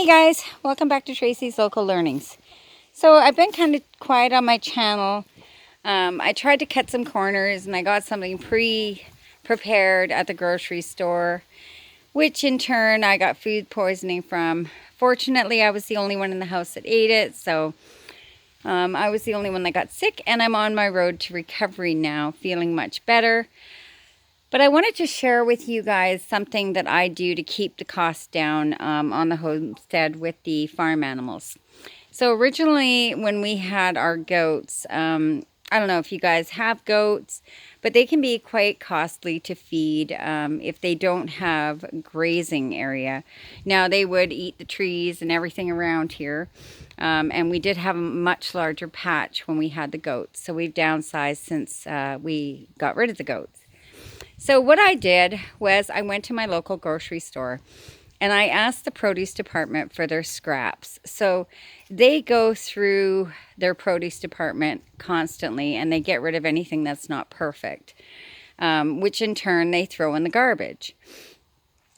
Hey guys, welcome back to Tracy's Local Learnings. So I've been kind of quiet on my channel. I tried to cut some corners and I got something pre-prepared at the grocery store, which in turn I got food poisoning from. Fortunately, I was the only one in the house that ate it, so I was the only one that got sick, and I'm on my road to recovery now, feeling much better. But I wanted to share with you guys something that I do to keep the costs down on the homestead with the farm animals. So originally when we had our goats, I don't know if you guys have goats, but they can be quite costly to feed if they don't have grazing area. Now they would eat the trees and everything around here. And we did have a much larger patch when we had the goats. So we've downsized since we got rid of the goats. So what I did was I went to my local grocery store and I asked the produce department for their scraps. So they go through their produce department constantly and they get rid of anything that's not perfect, which in turn they throw in the garbage.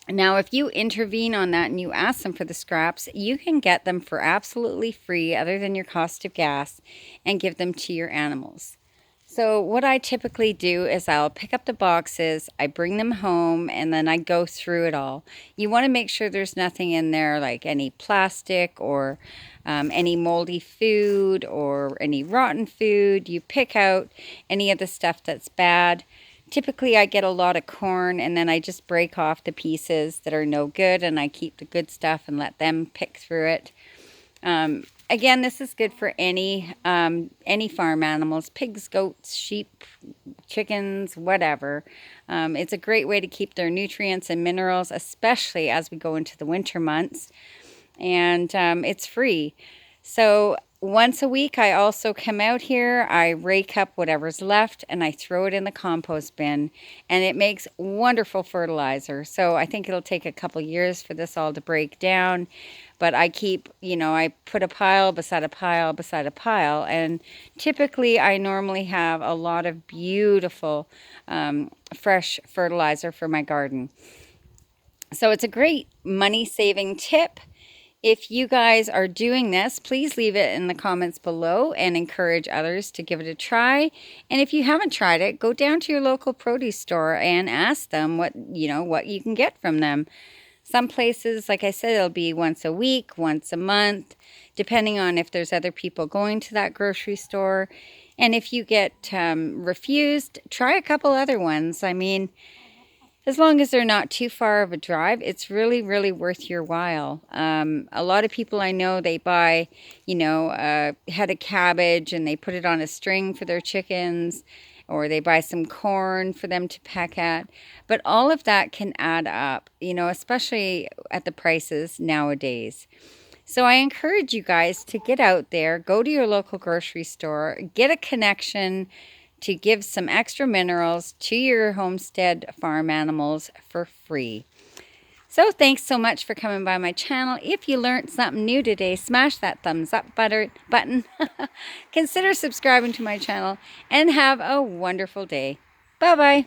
Now, if you intervene on that and you ask them for the scraps, you can get them for absolutely free other than your cost of gas and give them to your animals. So what I typically do is I'll pick up the boxes, I bring them home, and then I go through it all. You want to make sure there's nothing in there like any plastic or any moldy food or any rotten food. You pick out any of the stuff that's bad. Typically I get a lot of corn and then I just break off the pieces that are no good and I keep the good stuff and let them pick through it. Again, this is good for any farm animals, pigs, goats, sheep, chickens, whatever. It's a great way to keep their nutrients and minerals, especially as we go into the winter months. And it's free. So once a week, I also come out here, I rake up whatever's left, and I throw it in the compost bin. And it makes wonderful fertilizer. So I think it'll take a couple years for this all to break down. But I keep, I put a pile beside a pile beside a pile. And typically, I normally have a lot of beautiful, fresh fertilizer for my garden. So it's a great money-saving tip. If you guys are doing this, please leave it in the comments below and encourage others to give it a try. And if you haven't tried it, go down to your local produce store and ask them what you can get from them. Some places, like I said, it'll be once a week, once a month, depending on if there's other people going to that grocery store. And if you get refused, try a couple other ones. I mean, as long as they're not too far of a drive, it's really, really worth your while. A lot of people I know, they buy, a head of cabbage and they put it on a string for their chickens, or they buy some corn for them to peck at. But all of that can add up, especially at the prices nowadays. So I encourage you guys to get out there, go to your local grocery store, get a connection to give some extra minerals to your homestead farm animals for free. So thanks so much for coming by my channel. If you learned something new today, smash that thumbs up button. Consider subscribing to my channel and have a wonderful day. Bye-bye.